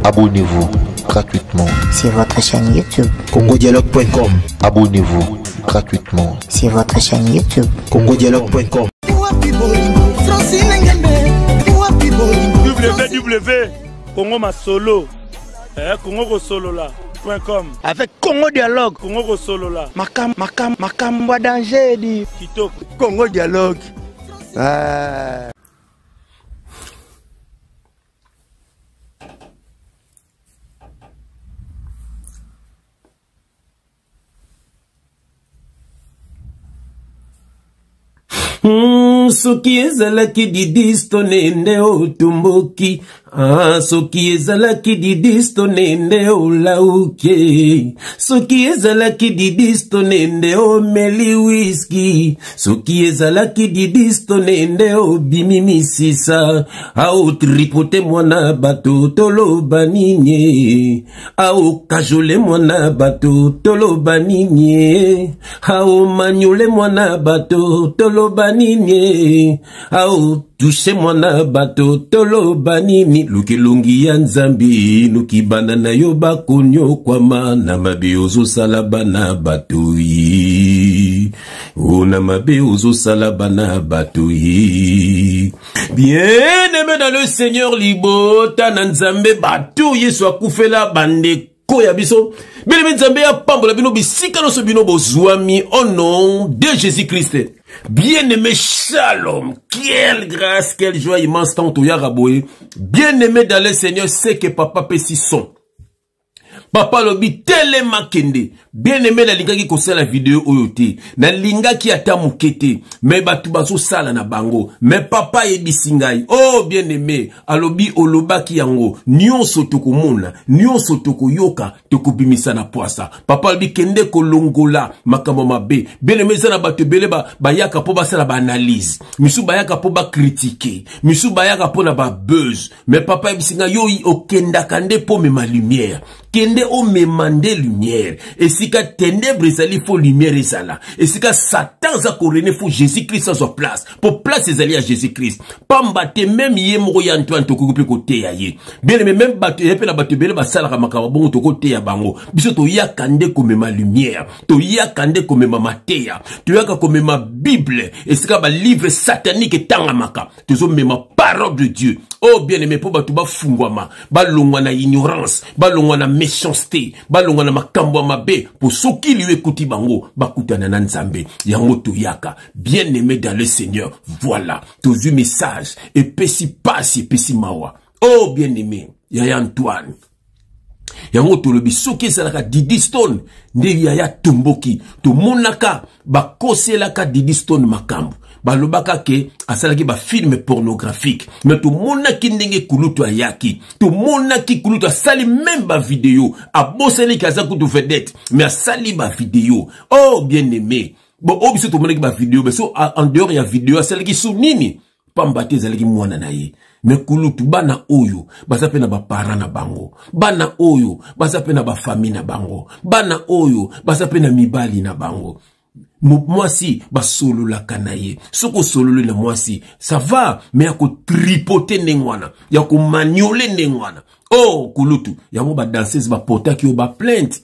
Abonnez-vous gratuitement sur votre chaîne YouTube congodialogue.com. Abonnez-vous gratuitement sur votre chaîne YouTube congodialogue.com. www.congo masolo Congo solo là.com avec Congo Dialogue Congo solo là makambo danger di kitoko Congo Dialogue. Soki ezalaki didisto nende otumboki soki ezalaki didisto nende olauke soki ezalaki didisto nende omeli whisky soki ezalaki didisto nende obimi misisa au tripote mwana bato toloba nini au kajole mwana bato toloba nini au manyole mwana bato toloba nini au touche mwana bato toloba nini lukelongi ya nzambi nukibana na yo bakonyo kwama na mabe ozosala bana bato yi na mabe ozosala bana bato yi. Bien-aimé dans le Seigneur libota na nzambe bato yesu akufela bande ya biso bien-aimé nzambe ya pambola bino bisika noso bino bozwami au nom de Jésus-Christ. Bien-aimé, shalom, quelle grâce, quelle joie immense tant au Yaraboé. Bien-aimé dans le Seigneur, c'est que papa peut si son. Papa lobi tele makende. Bien-aimé na linga ki kosala la vidéo oyote. Na linga ki ata mukete. Me batu baso sala na bango. Me papa yebisingai. Oh bien-aimé. Alobi oloba ki yango. Nyonso toko mona. Nyonso toko yoka. Toko bimisa na poasa. Papa lobi kende kolongola. Makamo mabe. Bien-aimé zana batu bele bayaka po basala ba analyse. Misu bayaka po ba critiquer. Misu bayaka po na ba buzz. Me papa yebisinga yo okenda kande po me ma lumière. Kende o me mande lumière. Et si ka ténèbres ezali faut lumière ezala. Et si ka Satan za korene faut Jésus-Christ à sa place. Pour place ezali à Jésus-Christ. Pamba te même yé moko ya Antoine to kokupe kote ya ye. Bien aimé même bato yepe na bato bele basala ka makaba bongo to kote ya bango. Biso to ya kande comme ma lumière. To ya kande comme ma mateya. To ya ka comme ma Bible. Et si ka ba livre satanique tanga maka. Tozo me ma parole de Dieu. Oh bien aimé pour bato ba fungwama. Ba longwa na ignorance. Ba longwa na méchanceté, balonga na makambo mabe, pour ceux qui lui écoutent bango, bakutana na nzambe, yango toyaka, bien aimé dans le Seigneur, voilà, tous vu message, et pesi passe, et pesi mawa, oh bien aimé, yaya Antoine, yango tolobi, soki salaka Didi Stone, nde yaya tumboki, to monaka, bakose laka Didi Stone makambo, balobaka ke asalaki ba film pornographique mais tout monaki ndenge kulutu ayaki tout monaki kulutu asali même ba vidéo aboseli kaza kutu vedette mais asali ba vidéo oh bien aimé bon obiso tout monaki ba vidéo mais so en dehors ya vidéo asalaki sou nini pambate ezalaki mwana na ye mais kulutu bana oyo baza pe na ba parents na bango bana oyo baza pe na ba famille na bango bana oyo baza pe na mibali na bango. Moi si ba solo la kanaye soko solo le moi si ça va mais yako tripoter nengwana yako maniole nengwana oh kulutu yamo ba danseuse ba pota ki yo ba plainte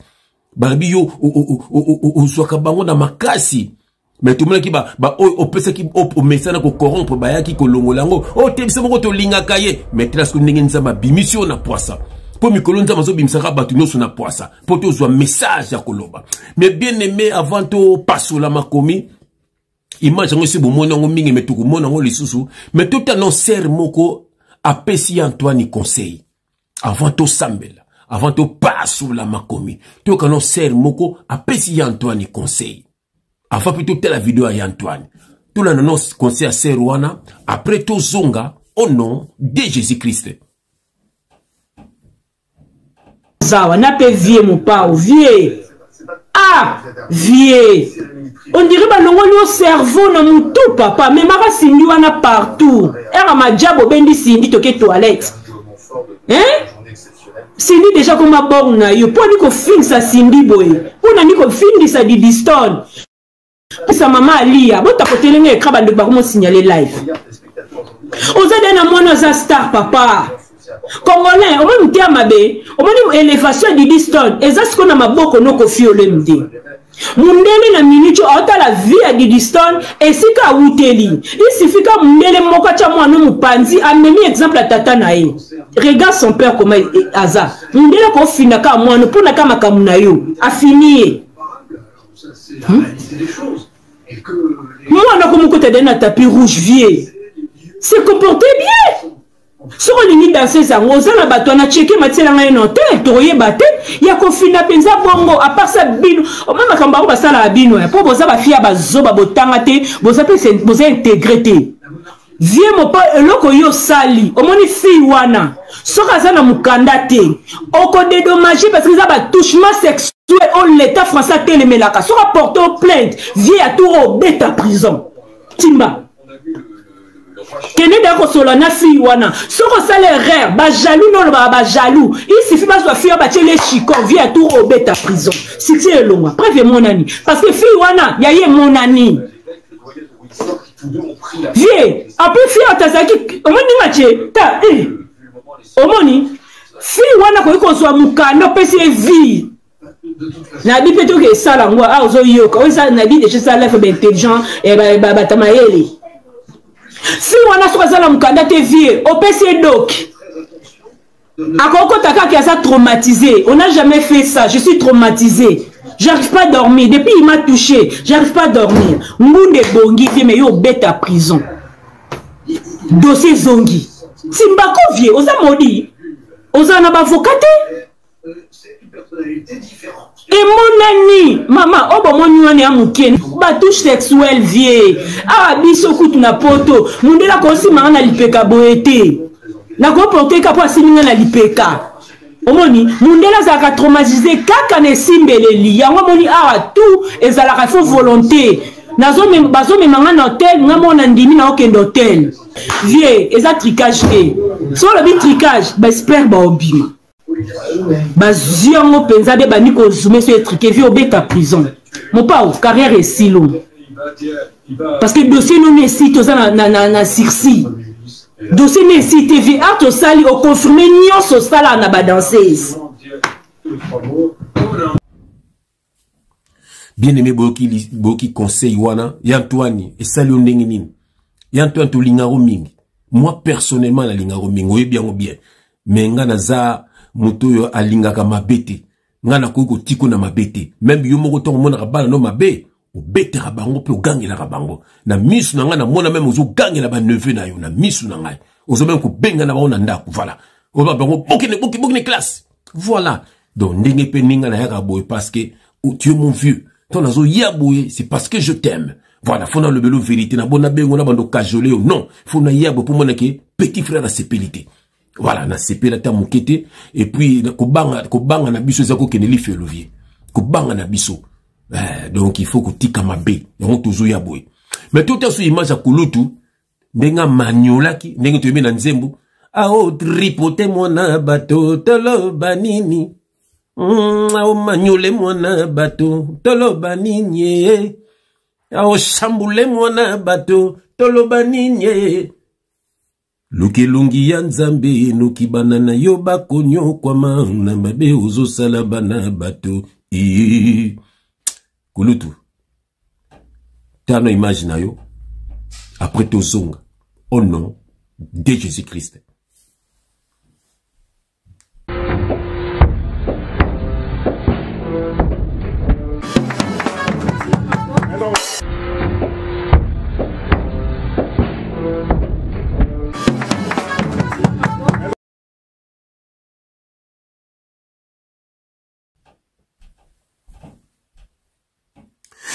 ba biyo o soka bango na makasi mais tout le monde qui ba o pesa ki o mesana ko corrompre ba yaki ko longolango oh tebisa moko to linga kaye mais tras ko ndenge nza ba bimission na poisa. Pour mikolo nza mazo bimsaka batu nyonso na poisa. Pour to zo message ya koloba. Mais bien aimé avant to pasola makomi. Image ngo si bomona ngo mingi metuku mona ngo lisusu. Mais tout annonceur moko apesi Antoine conseil. Avant to sambela. Avant to pasola makomi. To annonceur moko apesi Antoine conseil. Avant plutôt telle la vidéo à Antoine. Tout l'annonce conseil à Serwana. Après to zonga au nom de Jésus-Christ. Zawa n'a pas vieux mon pao vieux ah vieux on dirait bah non on cerveau na mutu papa mais mara sindi wana partout era majabo bendi sindi toke toilette hein sindi déjà comme ma borne na yo pour ni ko fin sa sindi boy pour na ni ko fin sa Didi Stone sa maman alia bota kotelenge ekra bande ba ko signaler live ozade na mwana za star papa Congolais, au moins nous t'es mabé, au moins élévation de Didiston, et ça ce qu'on a ma boko no kofi au lemde. Mundele na minute ota la vie à Didiston et si ka wuteli. Il suffit que mundele moka cha mwana mupanzi a même exemple à tata nae. Regarde son père comment aza. Mundele ko fina ka mwana pour na kama kamuna yo. A fini. Mwana comme côté d'un tapis rouge vieux. C'est comporté bien. Si on limite dans ces angles, on a battu, on a checké, on a tiré un hôtel, on a battu, il y a confiné à Penza Bongo, à part ça, bino, on m'a dit qu'on va ça la bino, pour vous avoir fait à bazo, à botangate, vous avez intégré. Viens mon pas, loko yo sali, au moins une fille wana, soka na mukandate, on peut dédommager parce que ça va touchement sexuel, on l'état français télémelaka, soka porté plainte, viens à tout au bêta prison. Timba. Kene da kosola na fi wana soko sale rare ba jaloux non ba jaloux il suffit pas soit fi ba tele chiko vient tout au bêta prison c'est longa préve mon ami parce que fi wana ya ye mon ami vie un peu fi atazaki omoni ngache ta omoni fi wana ko soit mukando pesi vie na bi peto ke sala ngwa a ozo yoka on sa na bi de chez ça là fait intelligent et ba tamayeli. Si on a choisi la mukanda te vie, au PC doc. À Koko Taka qui a ça traumatisé. On n'a jamais fait ça. Je suis traumatisé. J'arrive pas à dormir. Depuis il m'a touché, j'arrive pas à dormir. Mounde Bongi vie mais yo bête à prison. Dossier Zongi. Simbako vie, osa modi. Osa na bavocate. C'est une personnalité différente. Et mon ami, maman, oh bon mon nuane amuken, batouche sexuelle vie. Ah biso kutu na poto, mundela kosi manga na lipeka boete. Na ko porter ka po sininga na lipeka. Omoni, mundela za ka traumatisé kaka ne simbeleli. Yango moni ah tout ezala ka fo volonté. Nazo me bazo me manga na hôtel, ngamo na ndimi na okendo hôtel. Vie, eza tricage te. So le bit tricage, ba espère ba obima. Baziongo penza de bani ko zoomé sur truqué vie au bêta prison. Mon pao carrière est si longue. Parce que dossier non est cité na Circi. Dossier n'est cité vie art au sali au confirmé nion so sala na ba danseuse. Bien aimé boki conseil wana Yantoine et salut ndengini. Yantoine to lingaro mingi. Moi personnellement la lingaro mingi oui bien ou bien. Mais nga naza moto yo alingaka mabete ngana ko tiko na mabete même yo moko to mona bana no mabe o bete ka bango pe o gangela ka bango na misu na ngana mona même ozo gangela ba neveu na yo na misu na ngai ozo même ko benga na ba ona ndako voilà o ba bango bokine classe voilà donc ndenge pe ninga na yaka boy parce que tu es mon vieux ton azo ya boy c'est parce que je t'aime voilà faut na le belo vérité na bona bengo na bando cajolé non faut na ya bo pour mona ke petit frère à sépélité. Voilà, na sepe la ta mokete et puis ko banga na biso zako keneli felovier. Ko banga na biso. Donc il faut ko tika mabe. On toujours ya boy. Mais tout à ce image à kulutu ndenga maniolaki ndenga to na nzembo. A o tripote mona bato tolo banini. A o maniole mona bato tolo banini. A o chambule mona bato tolo banini. Luke lungi ya nzambe nuki banana yo bakonyo kwa maana mabe uzo salabana bato kulutu tano image na yo après tozonga au nom de Jésus-Christ.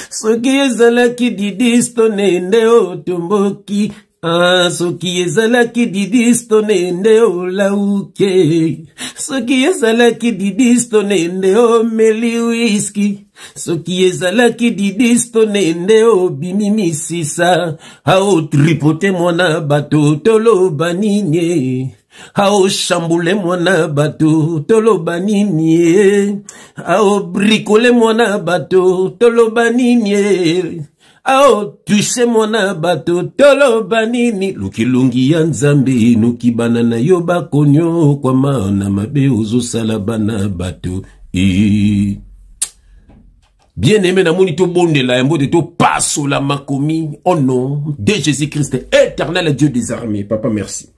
Soki ezalaki didisto nende otomboki soki ezalaki didisto nende olauke soki ezalaki didisto nende omeli whisky soki ezalaki didisto nende obimi misisa ao tripote mwana bato toloba nini ao chambule mwana bato toloba nini ao bricole mwana bato toloba nini Ao touche mona bato tolo banini lukilungi ya nzambe nuki banana yo bakonyo kwa maana mabe ozo salabana bato bien aimé na moni to bonde la yambo de to passo la makomi au nom de Jésus-Christ éternel Dieu des armées. Papa merci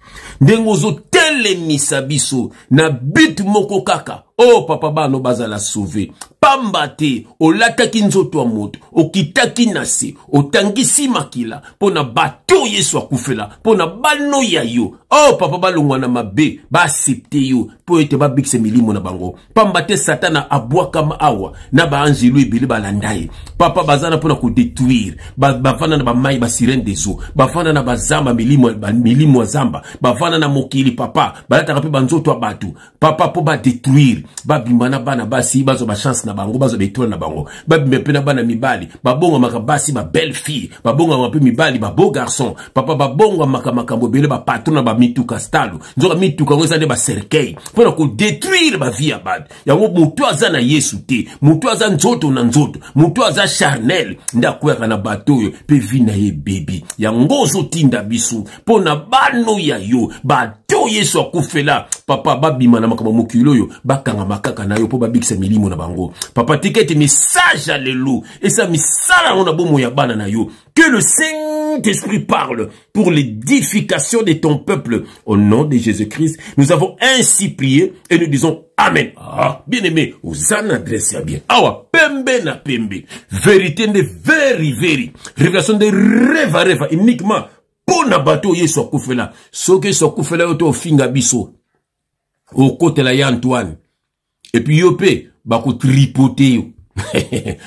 ndengozo telemi sabiso na bit moko kaka. Oh papa bano bazala sauvé pambate olataki nzoto wa moto okitaki nase otangisi makila pona bato yesu akufela pona bano ya yo. Oh papa balongwa na mabe ba accepte yo po ete ba bikse milimo na bango pambate satana abwaka awa na ba anjelu ebele balandaye papa bazana pona ko détruire bafana na ba mai ba sirène des eaux bafana na bazamba milimo zamba bafana na mokili papa balata pe banzoto wa batu papa po ba détruire babimana bana basi bazo ba chance na bango bazo betona na bango babimepena bana mibali babonga makabasi ba belle fille babonga mape mibali ba beau garçon papa babonga makambo bele ba patron ba mituka stalo nzoka mituka ngoza ne ba cercueil pona ko détruire ba vie abad yango mutu aza na Yesu te mutu aza nzoto na nzoto mutu aza charnel ndakweka na batoyo pe vina ye baby yango zo tinda bisu pona bano ya yo bato Yesu akufela papa babima na makambo mokilo yo bakanga makaka na yo po babikisa milimo na bango papa tikete message alléluia et ça misala on a bomo ya bana na yo que le Saint-Esprit parle pour l'édification de ton peuple au nom de Jésus-Christ. Nous avons ainsi prié et nous disons amen. Ah, bien aimé, vous en adressez bien. Awa, pembe na pembe. Vérité de very. Révélation de reva uniquement pour na bateau yeso akufela. Soke so akufela yoto finga biso. Au côté la ya Antoine. Et puis yope, bako tripoter yo.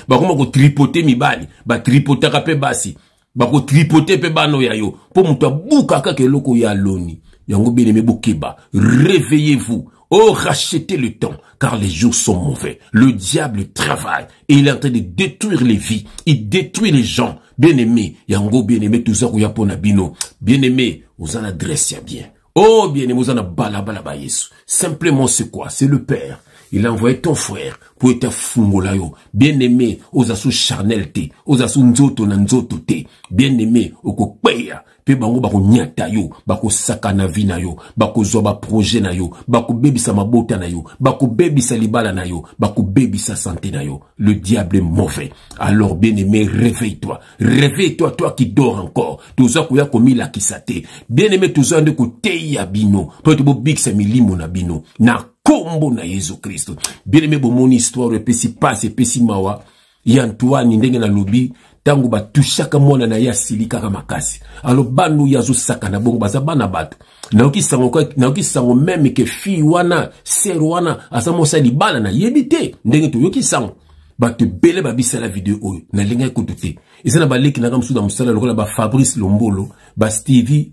Bakoma ko tripoter mibali, ba tripoter ka pe basi. Bako tripoter pe bano ya yo. Po muta buka ka keloko ya loni. Yango bien-aimé bokeba, réveillez-vous. Oh, rachetez le temps, car les jours sont mauvais. Le diable travaille et il est en train de détruire les vies. Il détruit les gens. Bien-aimé, yango bien-aimé, tout ça kuya pona bino. Bien-aimé, vous en adressez bien. Oh, bien-aimé, vous en a balaba yesu. Simplement c'est quoi? C'est le Père. Il a envoyé ton frère pour être fungolayo. Bien-aimé, aux assous charnel te, aux assous nzoto na nzoto te. Bien-aimé, oko kweya. Pe bango bako nyata yo, bako saka na vi na yo, bako zoba projet na yo, bako bebisa mabota na yo, bako bebisa libala na yo, bako bebisa santé na yo. Le diable est mauvais. Alors bien-aimé, réveille-toi. Réveille-toi, toi qui dors encore. Tout ça kuya komi la kisate. Bien-aimé, tout ça de kote ya bino. Toi tu bo big sa milimo na bino. Na kombo na Yesu Christ. Bien-aimé, bo mon histoire, epesi passe, epesi mawa. Yantoine, ndenge na lobi. Tangu ba tushaka mwana na ya silika kama makasi. Alo banu yazo saka na bongo baza bana batu. Na uki sango meme ke fi wana, ser wana, asamo sa li bana na yebite. Ndenge to yoki sango. Ba te bele ba bisa la video oyo. Na lenga ekutute. Isa na ba leki na kamsuda musala lokola ba Fabrice Lombolo, ba Stevie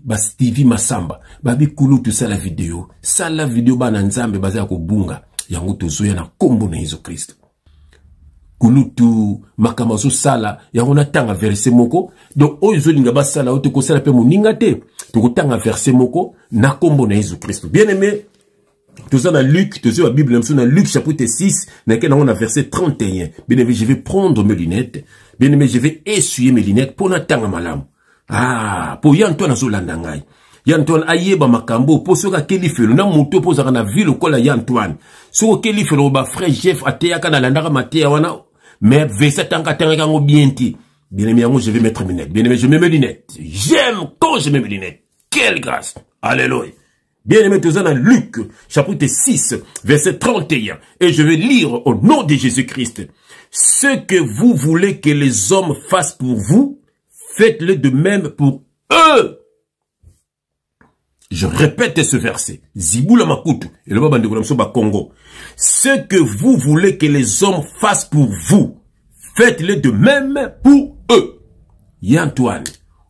Masamba. Ba bi kulu tu sa la video. Sa la video ba na nzambe baza ya kubunga. Yango tozoya na kombo na Yesu Kristo. Kulutu makamazo sala ya on tanga verset moko donc oyo linga ba sala ote ko sala pe moninga te to tanga verset moko na kombo na Jésus Christ. Bien aimé, tout ça dans Luc, tout ça la Bible dans Luc chapitre 6 na quel on a verset 31. Bien aimé, je vais prendre mes lunettes. Bien aimé, je vais essuyer mes lunettes pour na tanga malam. Ah, pour yanto na zolanda ngai. Yantoine ayeba makambo po soka kelifelo na muto po zaka na ville kola Yantoine. Soko kelifelo ba frère Jeff ateyaka na landaka matea wana mais verset tanga kango bienti. Bien aimé, je vais mettre mes lunettes. Bien aimé, je mets mes lunettes. J'aime quand je mets mes lunettes. Quelle grâce. Alléluia. Bien aimé, tout ça dans Luc chapitre 6 verset 31 et je vais lire au nom de Jésus-Christ. Ce que vous voulez que les hommes fassent pour vous, faites-le de même pour eux. Je répète ce verset. Ziboula Makutu. Et le Baba de Congo. Ce que vous voulez que les hommes fassent pour vous, faites-le de même pour eux. Yantoine.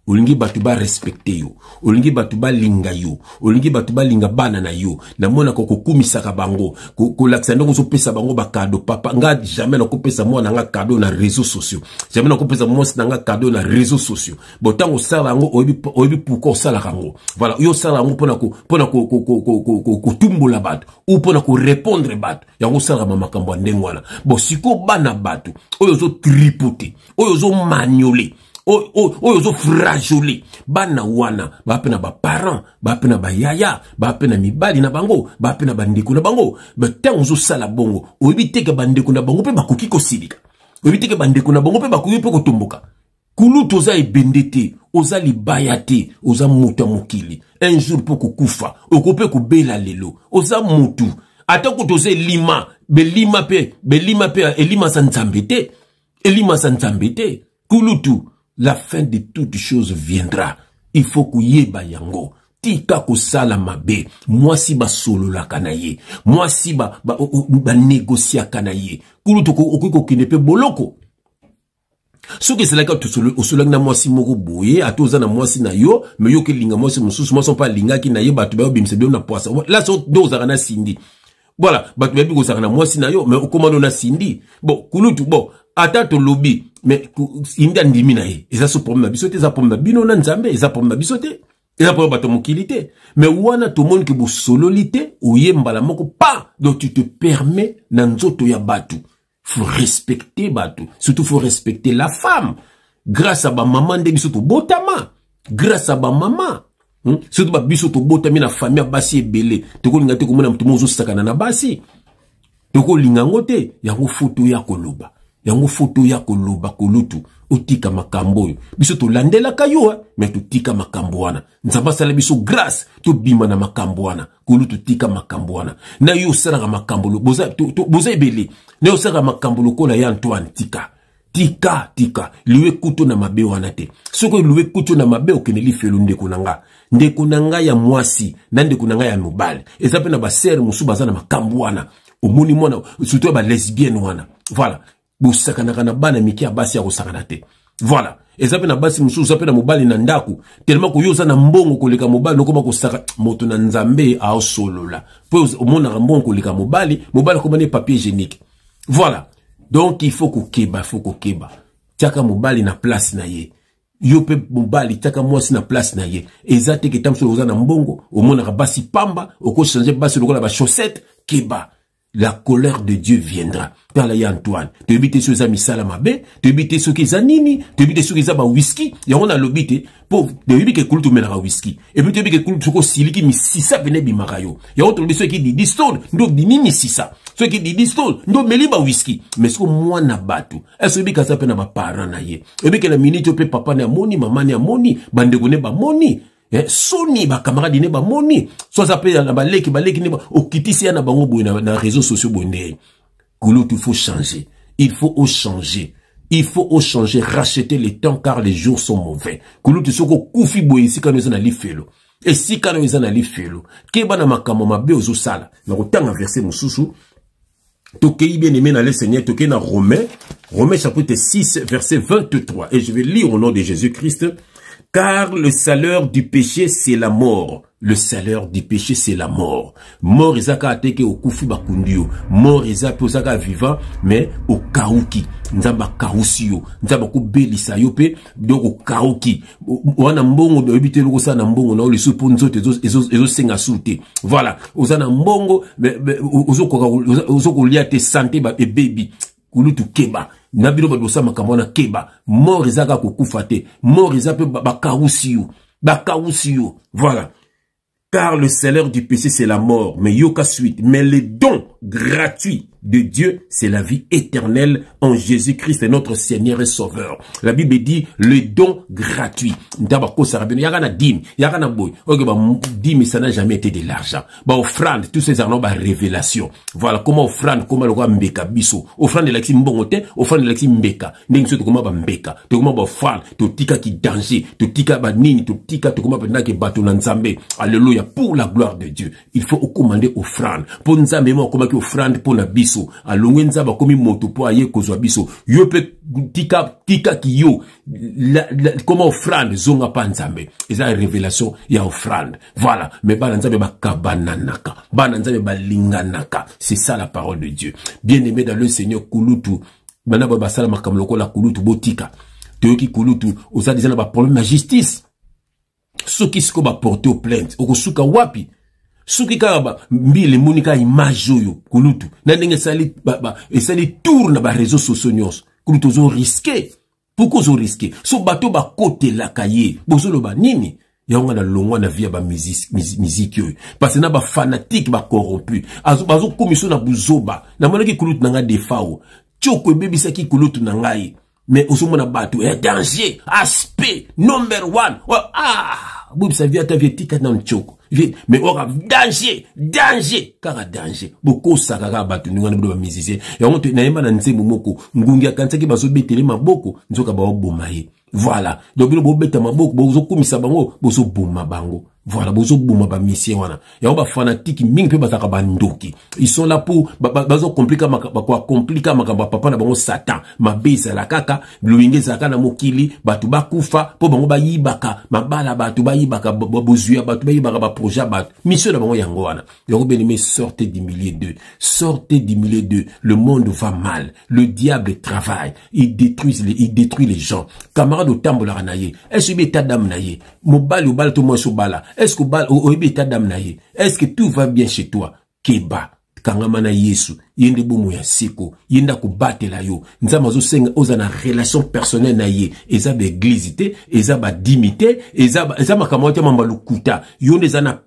Olingi batuba respecte yo. Olingi batuba linga yo. Olingi batuba linga bana na yo. Na mona koko kumisaka bango. Ko laksando ko pesa bango ba cadeau papa. Nga jamais na ko pesa mona nga cadeau na réseaux sociaux. Jamais na ko pesa mona nga cadeau na réseaux sociaux. Botango sala ngo oyebi pourquoi sala kango. Voilà, yo sala ngo pona ko tumbola batu ou pona ko répondre batu. Yango sala mama kambo ndengwana. Bo siko bana batu. Oyo zo tripoter. Oyo zo magnoler. ozo fragile bana wana bapena ba parents bapena ba yaya bapena mibali na bango bapena bandeko na bango batango zo sala bongo obiteke bandeko na bango pe bakoki ko silika obiteke bandeko na bango pe bakoki pe ko tomboka kulutu oza ebendete oza libayate oza muta mokili un jour po kukufa okope kubela lelo oza mutu atako toze lima belima pe elima sanzambete elima sanzambete kulutu. La fin de toutes choses viendra. Il faut que yeba yango. Tika ko sala mabe. Moi si ba solo la kanaye. Moi si ba négocia kanaye. Kulutu ko kinepe boloko. Ce que c'est là que tu solo na moi si moko boye. Atoza na moi si na yo. Mais yo ke linga moi si mususu. Moi son pas linga ki na ye. Batu ba bimse na poisa. Là so doza na sindi. Voilà. Batu ba bi ko na moi si na yo. Mais okomano na sindi. Bon kulutu bon. Ata to lobby mais inda ndimi na ye eza so problème bisote eza problème bino na nzambe eza problème bisote eza problème bato mokilité mais wana to monde ke bo sololité oyembala moko pas donc tu te permets na nzoto ya batu faut respecter batu surtout faut respecter la femme grâce à ba maman de biso to botama grâce à ba maman surtout ba biso to botami na famille basi ebele to ko linga te ko mona mutu mozo sakana na basi to ko linga ngote yango photo ya koloba yango photo ya koloba kolutu otika makambo yo biso to landela kayo mais to tika makambo wana nzamba sala biso grâce to bima na makambo wana kolutu tika makambo wana na yo sala makambo lo boza ebele na yo sala makambo lo kola ya Antoine tika liwe kuto na mabe wana te soko liwe kuto na mabe okeneli felo ndeko nanga ya mwasi na ndeko nanga ya mobile eza pe na ba sœur musu baza na makambo wana omoni mona surtout ba lesbienne wana voilà bosakana na bana miki ya basi ya kosakana te voilà ezape na basi mususu zape na mobali na ndaku tellement ko yoza na mbongo koleka mobali nokoma kosaka moto na nzambe a solola po omona na mbongo koleka mobali koma ne papier hygiénique voilà donc il faut kokeba tiaka mobali na place na ye yo pe mobali tiaka mwasi na place na ye ezate ke tamso oza na mbongo omona ka basi pamba oko changer basi lokola ba chaussette keba. La colère de Dieu viendra. Par là, Antoine. Tu évites ceux qui ont mis salamabe, tu évites ceux qui ont nini, tu évites ceux qui ont whisky. Et on a l'obité. Pour, tu évites que tu mets la whisky. Et puis tu évites que tu siliki mi sisa vene bimarayo. Et on te dit ceux qui disent stone, donc di nini sisa. Ceux qui disent stone, donc meli ba whisky. Mais ce que moi na batu. Est-ce que ça peut na ba parents na ye. Et puis que la minute pe papa na moni, maman na moni, bande gone ba moni. Soni ba camarade ne ba moni so ça peut na baleki ne ba okitisi na bango boy na réseaux sociaux bonné kulutu il faut changer racheter les temps car les jours sont mauvais kulutu soko kufi boy ici quand nous na lifelo et si quand nous na lifelo ke bana makamo mabe ozo sala na kotanga verset mususu tokei bien aimé dans le Seigneur tokei na Romains chapitre 6 verset 23 et je vais lire au nom de Jésus-Christ. Car le salaire du péché, c'est la mort. Le salaire du péché, c'est la mort. Mort, ezaka ateke au kufi bakundio. Mort, ezaka osaka vivant, mais au kauki. Nzamba kausi yo. Nzamba kubelisa yo pe, donc au kauki. Wana mbongo, ebite loko sa na mbongo, na ole supo nzote, ezo senga sute. Voilà. Ozana mbongo, ozo koliate santé, ba baby. Kulutu keba. Nabilo badosa makamwana keba. Mort ezaka kukufa te. Mort ezaka bakausiyo. Bakausiyo. Voilà. Car le salaire du péché c'est la mort. Mais yoka suite. Mais le don gratuit de Dieu c'est la vie éternelle en Jésus-Christ notre Seigneur et Sauveur. La Bible dit le don gratuit. Ndabako sarabino. Yagana dim. Yagana boy. Ok ba dim ça n'a jamais été de l'argent. Ba offrande. Tous ces argent ba révélation. Voilà comment offrande. Comment le roi mbeka biso. Offrande de l'axi mbongote. Offrande de l'axi mbeka. N'engi comment ba mbeka. To comment ba offrande. To tika ki danger. To tika ba nini. To tika to comment ba ke bato na nzambe. Alléluia. Pour la gloire de Dieu. Il faut commander offrande. Pour nzambe mo comment ki offrande pour na biso. Alongenza ba komi moto po aye kozwa biso yo pe tika ki yo comment offrande zonga pa nzambe eza révélation ya offrande voilà mais bana nzambe ba kabananaka bana nzambe ba linganaka c'est ça la parole de Dieu bien-aimé dans le Seigneur kulutu bana ba sala makamlo lokola kulutu botika toyoki kulutu oza déjà na ba problème na justice soki siko ba porter plainte okosuka wapi Suki kaba mbili munika image yo kulutu na ndenge sali esali tour na ba réseaux sociaux nyos kulutu zo risqué pourquoi vous risquez so bateau ba côté la cahier bozolo ba nini ya on a longwa na via ba musique parce que na ba fanatique ba corrompu bazo commission na buzoba na mona ki kulutu nanga defao choko bebisa ki kulutu nangai mais osomona bateau danger aspect number 1 boum ça vient ta vie tika na choko mais ora danger kaka danger boko saka bateau ngana ba musicien ya on te na yemba na nzembo moko ngungi akansaki bazo betele maboko nzoka ba obomaye. Voilà. Donc, le bobeta maboko, bozo kumisa bango, bozo bouma bango. Voilà, bozo bouma ba mission wana. Ya ba fanatique mingi pe bataka bandoki. Ils sont là pour bazo compliquer makamba papa na bango Satan. Mabeza la kaka, luinge zaka na mokili, batu bakufa, po bango ba yibaka, mabala batu ba yibaka, bozuya batu ba yibaka ba projet batu. Mission na bango yango wana. Yango benime sortez du milieu d'eux. Sortez du milieu d'eux. Le monde va mal. Le diable travaille. Il détruit les gens. Camarade au tambola naye. Est-ce que état d'âme naye? Mobile ou bal tout moins bala. Est-ce que bal ou état d'âme naye? Est-ce que tout va bien chez toi? Keba. Kangamana Yesu. Yende bomu ya siko. Yenda ko batela yo. Nzama zo senga oza na relation personnelle naye. Eza ba église, eza ba dimité, eza makamoti mamba lukuta. Yonde zana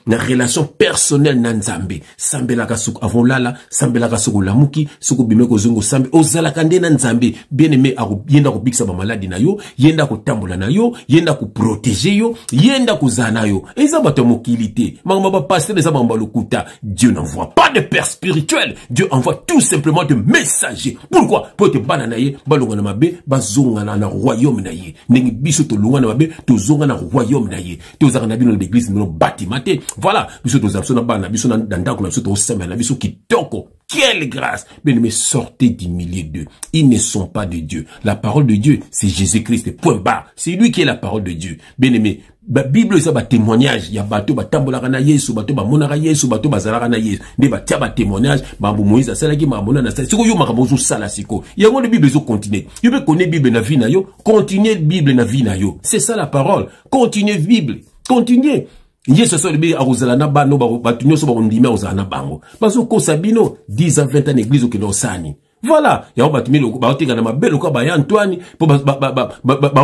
na relation personnelle na nzambe sambela kasuko avant lala sambela kasuko lamuki suko bimeko zongo sambe ozala kande na nzambe bien aimé yenda ko bikisa ba maladie na yo yenda ko tambola na yo yenda ko protéger yo yenda ko zana yo eza bato mokilité mangama ba pasteur eza mamba lokuta. Dieu n'envoie pas de père spirituel, Dieu envoie tout simplement de messagers. Pourquoi? Pour te bananaye balonga na mabe bazonga na royaume na ye nengi biso to longa na mabe to zonga na royaume naye to zaka na bino l'église no batimate. Voilà, biso to zapso na bana biso na ndako na biso to sema na biso kitoko. Quelle grâce! Bien-aimés, sortez du milieu d'eux. Ils ne sont pas de Dieu. La parole de Dieu, c'est Jésus-Christ. Point barre. C'est lui qui est la parole de Dieu. Bien-aimés, la Bible, ça va témoignage. Il y a bateau, tambola na Yesu, bateau, monara Yesu, bateau, bazara na Yesu. Ne va tia témoignage, Moïse, salaki, mona na salaki. Siko yo makabozo sala siko. Il y a la Bible, zo continue. You peux connaître Bible na vie na yo. Continuez Bible na vie na yo. C'est ça la parole. Continuez Bible. Continuez. Yesu so libi aruzala na bano batunyo so ba ndime ozala na bango. Baso ko sabino 10 à 20 ans église au kinosani. Voilà, ya on batimi lo ba otika na mabelo ko ba ya Antoine po ba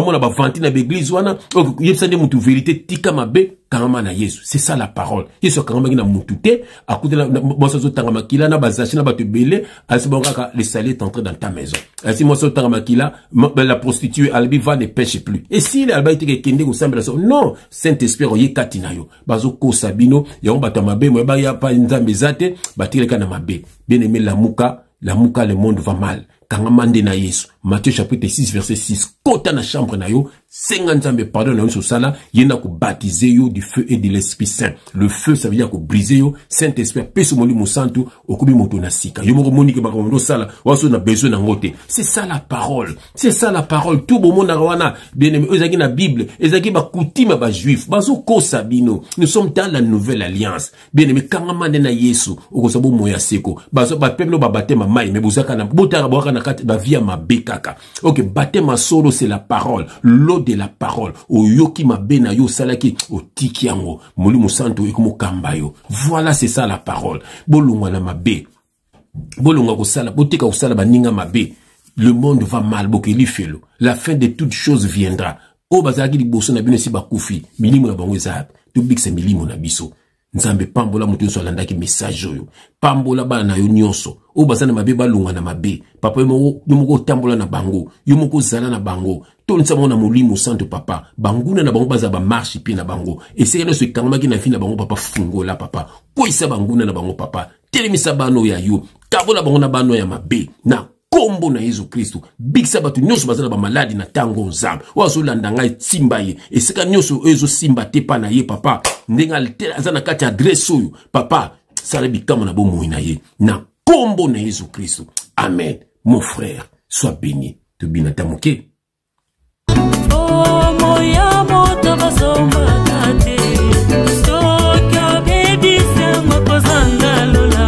mona ba vanti na l'église wana yebsande mutu vérité tika mabe kama na Yesu. C'est ça la parole. Yesu kama na mutu te akutela moso zo tanga makila na bazashi na batu belé asibonga le salaire est entré dans ta maison. Asi moso tanga makila la prostituée albi va ne pêche plus. Et si le alba était kende ko sambela so non, Saint-Esprit oyekati na yo. Bazo ko sabino ya on batamabe mo ba ya pa nzambe zate batile kana mabe. Bien-aimé la muka, le monde va mal. Kangamande na Yesu. Matthieu chapitre 6 verset 6. Kota na chambre na yo. 50 ans pardon na yo sala. Yena ko baptiser yo du feu et de l'Esprit Saint. Le feu ça veut dire ko briser yo. Saint-Esprit peso moli mo santo okubi moto na sika. Yo mo moni ke ba ko sala. Waso na besoin na ngote. C'est ça la parole. C'est ça la parole. Tout bon monde na wana bien-aimé ezaki na Bible. Ezaki ba coutume ba juif. Bazo ko sabino. Nous sommes dans la nouvelle alliance. Bien-aimé kangamande na Yesu. Okosabo moya seko. Bazo ba peuple ba batema mai mais bozaka na botara boka na kati ba via ma bekaka. OK, batema solo c'est la parole. L'eau de la parole. O yoki ma bena yo salaki o tiki yango. Moli musanto ikomo kamba yo. Voilà, c'est ça la parole. Bolunga na mabe. Bolunga ko sala, botika ko sala baninga mabe. Le monde va mal bokeli felo. La fin de toutes choses viendra. O bazaki li boso na bino si bakufi. Milimo na bango ezab. Tubik se milimo na biso. Nzambe pambola mutu so landaki message yo. Pambola bana na yo nyonso. O bazana mabe balunga na mabe. Papa yo moko tambola na bango. Yo moko zala na bango. To nsamo na molimo santo papa. Banguna na bango baza ba marche pi na bango. Et c'est là ce kangama ki na fi na bango papa fungola papa. Ko isa banguna na bango papa. Telemisa bano ya yo. Kabola bango na bano ya mabe. Na kombo na Yesu Kristo. Big sabatu nyoso bazana ba maladi na tango nzambe. Wazo landanga timba ye. Et c'est ka nyoso ezo simba te pa na ye papa. Ndenga azana kati adresse oyo papa sala bikamo na bomo na ye. Na kombo na Yesu Kristo. Amen. Mon frère, sois béni. Te binata moke. Oh moya moto basomba tate. Soka baby sema kozanga lola.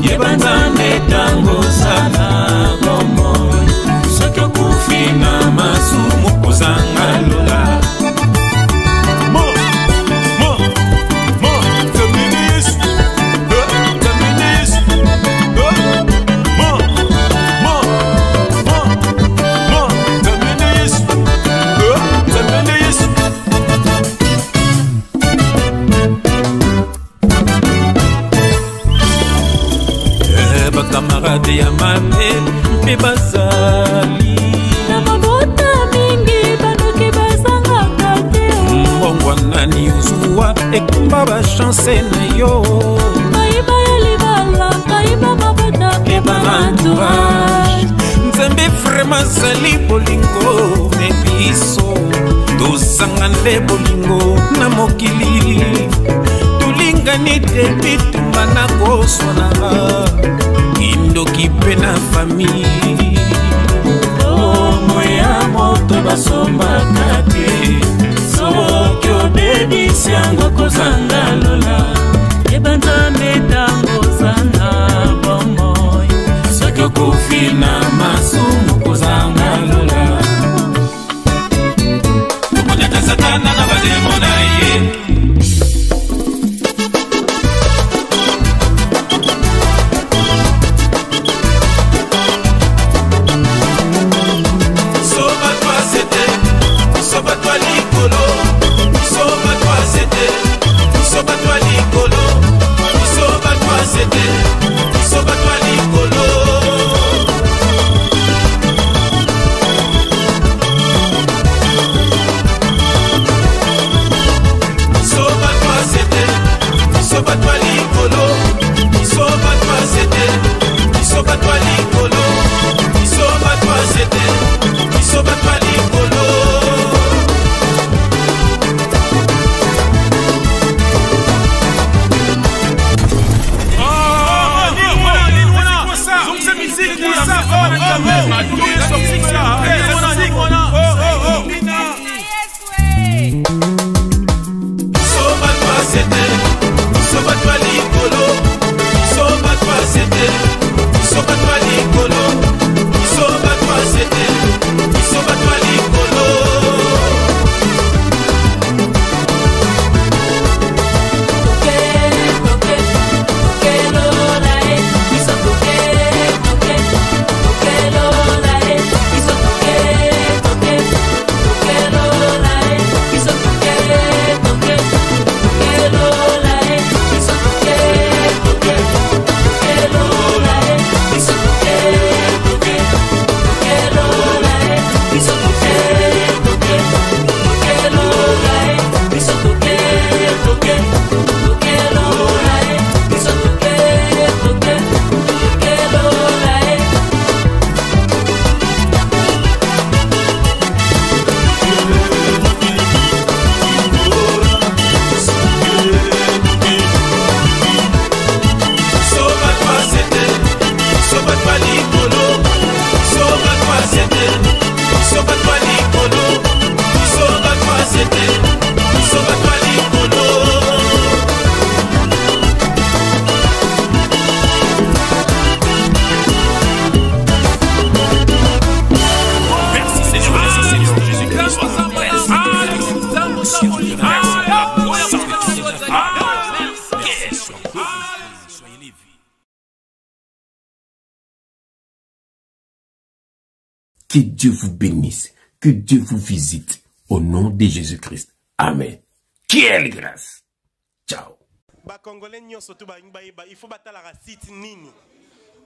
Yebanzane tango sana gomo. Soka kufina masumu kozanga lola. bakamarade ya mabe mpe bazali na mabota mingi banoki bazangaka te mbongwa nani ozuwa ekumba bachanse na yo mayiba ya libala mayiba mabota mpe banentourage nzambe vraimen azali bolingo me biso tozanga nde bolingo na mokili tolingani te bitumba na koswananga kindoki mpe na famille omo ya moto basombaka te soki obebisi yango kozanga lola yeba nzambe ntango ozanga bomoi soki okufi na masumu kozanga lola tokonyata satana na bademo na ye Que Dieu vous bénisse, que Dieu vous visite, au nom de Jésus-Christ. Amen. Quelle grâce. Ciao. Congolais il faut battre la site nini.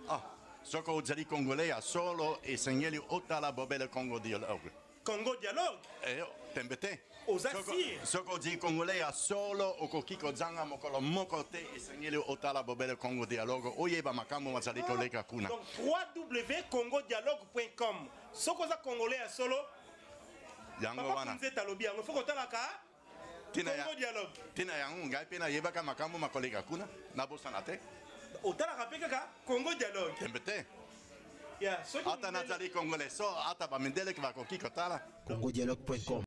Ah, ce que vous avez congolais à solo et seigneur otala bobele Congo dialogue. Congo dialogue. Tembete. Ce que vous avez congolais à solo au kokiko zanga mokolo mokote et seigneur otala bobele Congo dialogue. Oyeba makambo mazali koleka kuna. Donc www.congodialogue.com. Ce que vous avez congolais à solo. Yango wana. Il faut que talaka. Tina yango ngai pena yebaka makambo makoleka kuna nabosana te otala kapeka Congo dialogue tembete ya ata nazali congolais so ata bamendele ki bakoki kotala congodialogue.com